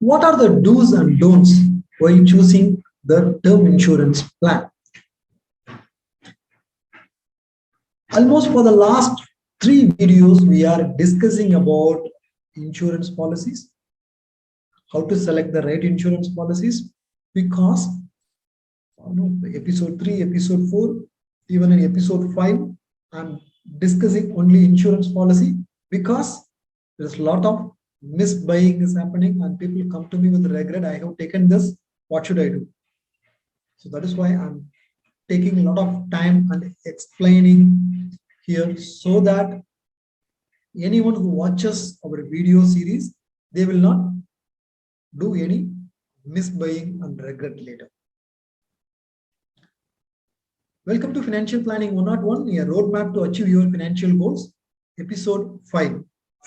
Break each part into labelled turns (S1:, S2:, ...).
S1: What are the do's and don'ts while choosing the term insurance plan? Almost for the last 3 videos, we are discussing about insurance policies, how to select the right insurance policies, because episode 3, episode 4, even in episode 5, I'm discussing only insurance policy because there's a lot of misbuying is happening and people come to me with regret. I have taken this, what should I do? So that is why I'm taking a lot of time and explaining here so that anyone who watches our video series, they will not do any misbuying and regret later. Welcome to Financial Planning 101, a roadmap to achieve your financial goals, episode 5.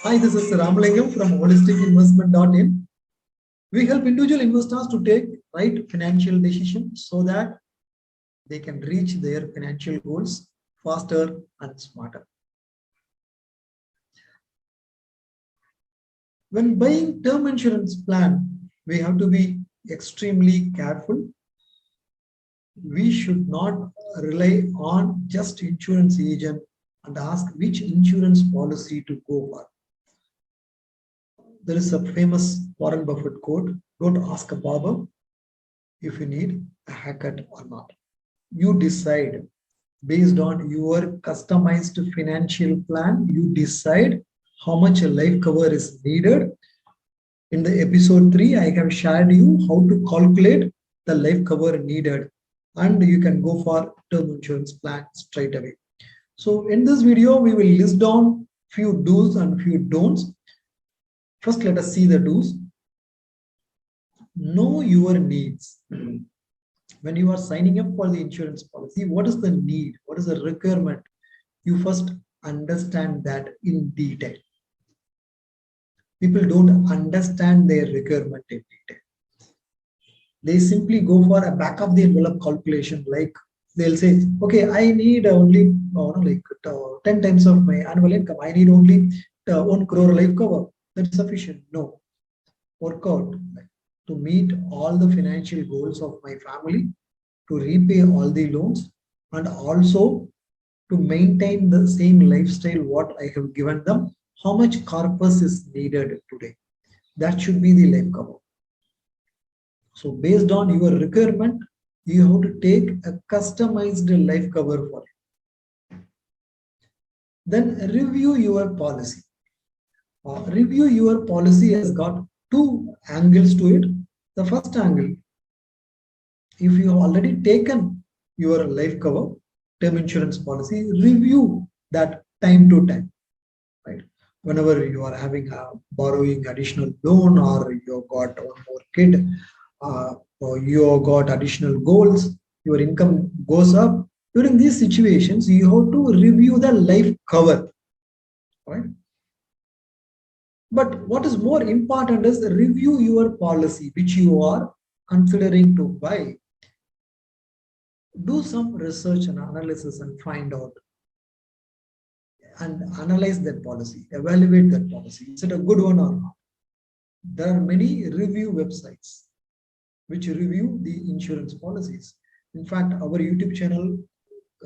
S1: Hi, this is Ramalingam from holisticinvestment.in. We help individual investors to take right financial decisions so that they can reach their financial goals faster and smarter. When buying term insurance plan, we have to be extremely careful. We should not rely on just insurance agent and ask which insurance policy to go for. There is a famous Warren Buffett quote, don't ask a barber if you need a haircut or not. You decide based on your customized financial plan, you decide how much a life cover is needed. In the episode 3, I have shared you how to calculate the life cover needed, and you can go for term insurance plan straight away. So in this video, we will list down few do's and few don'ts. First, let us see the do's. Know your needs. When you are signing up for the insurance policy, what is the need? What is the requirement? You first understand that in detail. People don't understand their requirement in detail. They simply go for a back of the envelope calculation, like they'll say, okay, I need only 10 times of my annual income. I need only 1 crore life cover. That's sufficient. No. Work out to meet all the financial goals of my family, to repay all the loans, and also to maintain the same lifestyle what I have given them. How much corpus is needed today? That should be the life cover. So based on your requirement, you have to take a customized life cover for it. Then review your policy. Review your policy has got 2 angles to it. The first angle, if you have already taken your life cover, term insurance policy, review that time to time. Right? Whenever you are having a borrowing additional loan, or you got one more kid, or you got additional goals, your income goes up. During these situations, you have to review the life cover. Right? But what is more important is review your policy which you are considering to buy. Do some research and analysis and find out and analyze that policy, evaluate that policy. Is it a good one or not? There are many review websites which review the insurance policies. In fact, our YouTube channel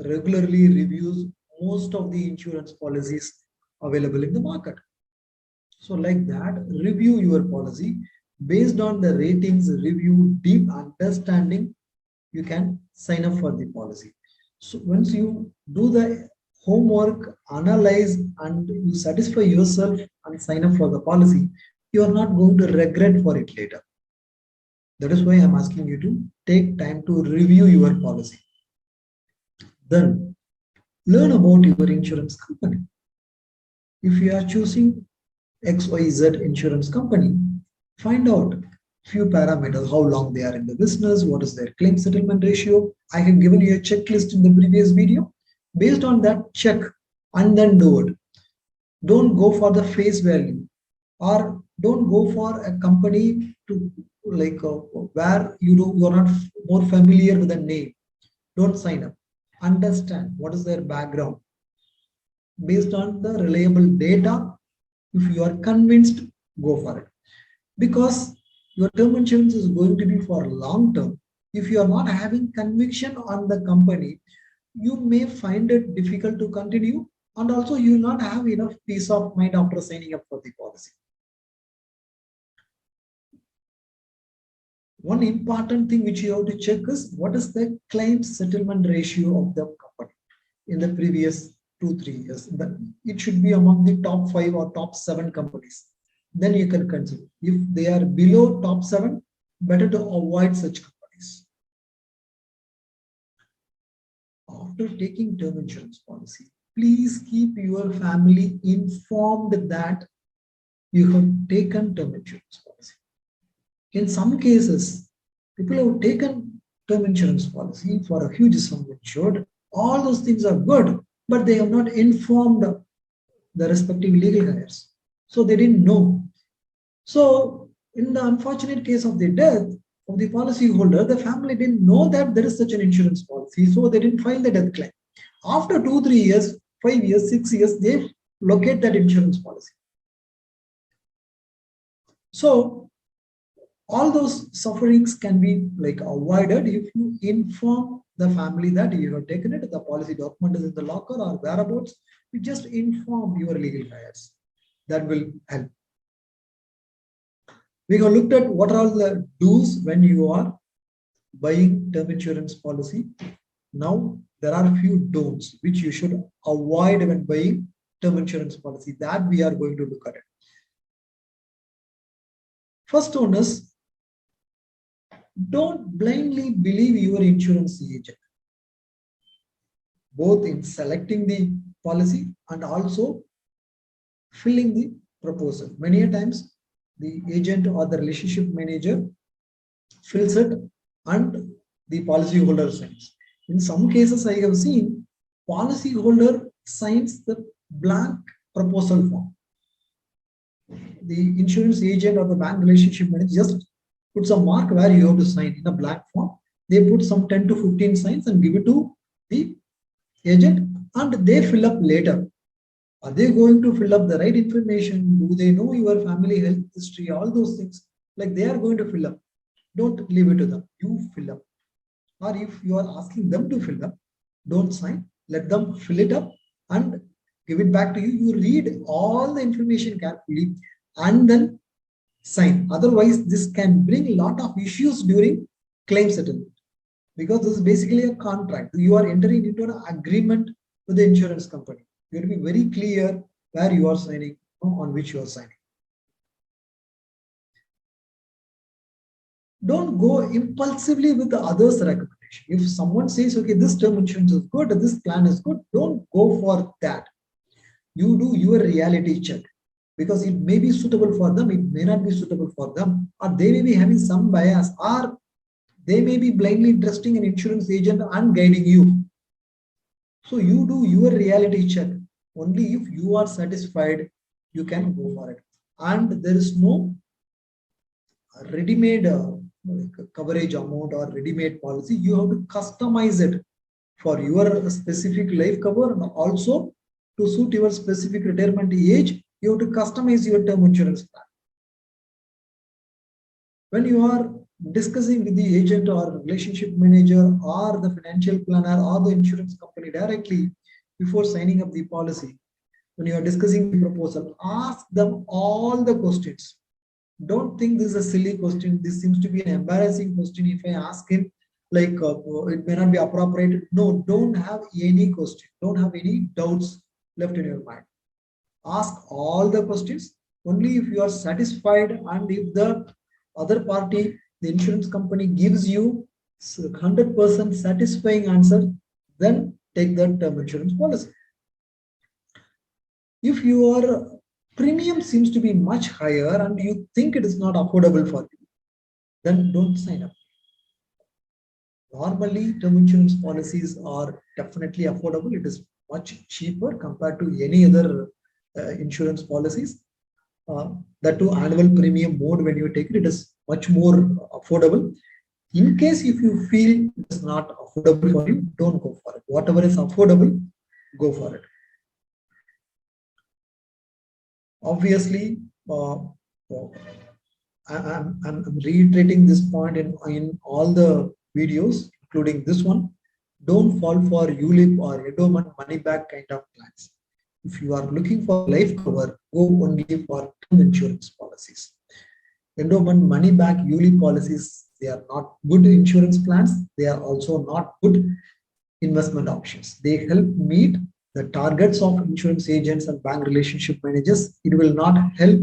S1: regularly reviews most of the insurance policies available in the market. So like that, review your policy. Based on the ratings, review, deep understanding, you can sign up for the policy. So once you do the homework, analyze, and you satisfy yourself and sign up for the policy, you are not going to regret for it later. That is why I'm asking you to take time to review your policy. Then learn about your insurance company. If you are choosing XYZ insurance company, find out few parameters, how long they are in the business, what is their claim settlement ratio. I have given you a checklist in the previous video. Based on that, check and then do it. Don't go for the face value, or don't go for a company to where you are not more familiar with the name. Don't sign up. Understand what is their background. Based on the reliable data, if you are convinced, go for it. Because Your term insurance is going to be for long term. If you are not having conviction on the company, you may find it difficult to continue, and also you will not have enough peace of mind after signing up for the policy. One important thing which you have to check is what is the claim settlement ratio of the company in the previous 2-3 years. It should be among the top 5 or top 7 companies. Then you can consider. If they are below top 7, better to avoid such companies. After taking term insurance policy, please keep your family informed that you have taken term insurance policy. In some cases, people have taken term insurance policy for a huge sum insured. All those things are good, but they have not informed the respective legal heirs. So they didn't know. So in the unfortunate case of the death of the policy holder, the family didn't know that there is such an insurance policy, so they didn't file the death claim. After 2-3 years, 5 years, 6 years, they locate that insurance policy. So all those sufferings can be avoided if you inform the family that you have taken it, the policy document is in the locker or whereabouts. You just inform your legal heirs. That will help. We have looked at what are all the do's when you are buying term insurance policy. Now there are a few don'ts which you should avoid when buying term insurance policy, that we are going to look at it. First one is, don't blindly believe your insurance agent, both in selecting the policy and also filling the proposal. Many a times the agent or the relationship manager fills it and the policy holder signs. In some cases, I have seen policy holder signs the blank proposal form. The insurance agent or the bank relationship manager just puts a mark where you have to sign in a blank form. They put some 10 to 15 signs and give it to the agent, and they fill up later. Are they going to fill up the right information? Do they know your family health history? All those things, they are going to fill up. Don't leave it to them. You fill up. Or if you are asking them to fill up, don't sign. Let them fill it up and give it back to you. You read all the information carefully and then sign. Otherwise, this can bring a lot of issues during claim settlement, because this is basically a contract. You are entering into an agreement with the insurance company. You have to be very clear where you are signing, on which you are signing. Don't go impulsively with the others' recommendation. If someone says, okay, this term insurance is good, this plan is good, don't go for that. You do your reality check, because it may be suitable for them, it may not be suitable for them, or they may be having some bias, or they may be blindly trusting an insurance agent and guiding you. So you do your reality check. Only if you are satisfied, you can go for it. And there is no ready-made coverage amount or ready-made policy. You have to customize it for your specific life cover, and also to suit your specific retirement age. You have to customize your term insurance plan. When you are discussing with the agent or relationship manager or the financial planner or the insurance company directly before signing up the policy, when you are discussing the proposal, ask them all the questions. Don't think this is a silly question. This seems to be an embarrassing question. If I ask him, it may not be appropriate. No, don't have any question. Don't have any doubts left in your mind. Ask all the questions. Only if you are satisfied, and if the other party, the insurance company, gives you 100% satisfying answer, then take that term insurance policy. If your premium seems to be much higher and you think it is not affordable for you, then don't sign up. Normally, term insurance policies are definitely affordable. It is much cheaper compared to any other insurance policies. That too, annual premium mode, when you take it, it is much more affordable. In case if you feel it's not affordable for you, don't go for it. Whatever is affordable, go for it. Obviously, I'm reiterating this point in all the videos, including this one. Don't fall for ULIP or endowment money back kind of plans. If you are looking for life cover, go only for term insurance policies. Endowment money back ULIP policies, they are not good insurance plans. They are also not good investment options. They help meet the targets of insurance agents and bank relationship managers. It will not help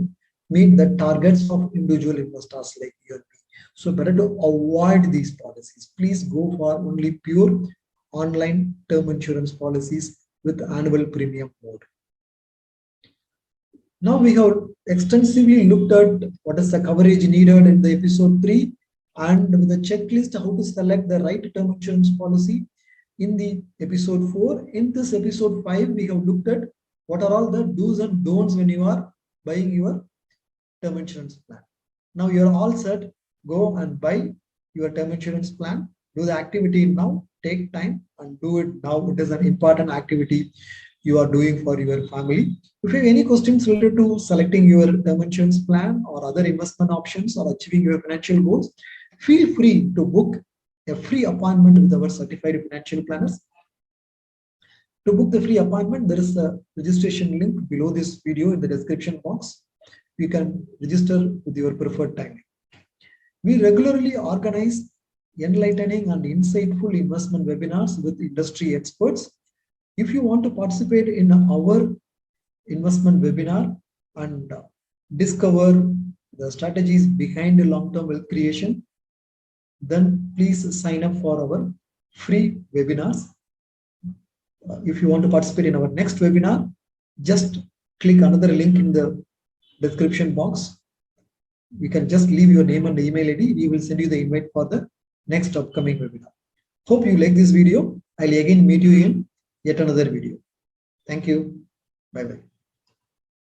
S1: meet the targets of individual investors like you and me. So better to avoid these policies. Please go for only pure online term insurance policies with annual premium mode. Now we have extensively looked at what is the coverage needed in the episode 3 and with the checklist how to select the right term insurance policy in the episode 4. In this episode 5, we have looked at what are all the do's and don'ts when you are buying your term insurance plan. Now you are all set. Go and buy your term insurance plan. Do the activity now. Take time and do it now. It is an important activity you are doing for your family. If you have any questions related to selecting your term insurance plan or other investment options or achieving your financial goals, feel free to book a free appointment with our certified financial planners. To book the free appointment, there is a registration link below this video in the description box. You can register with your preferred timing. We regularly organize enlightening and insightful investment webinars with industry experts. If you want to participate in our investment webinar and discover the strategies behind long-term wealth creation, then please sign up for our free webinars. If you want to participate in our next webinar, just click another link in the description box. You can just leave your name and email ID. We will send you the invite for the next upcoming webinar. Hope you like this video. I'll again meet you in yet another video. Thank you. Bye-bye.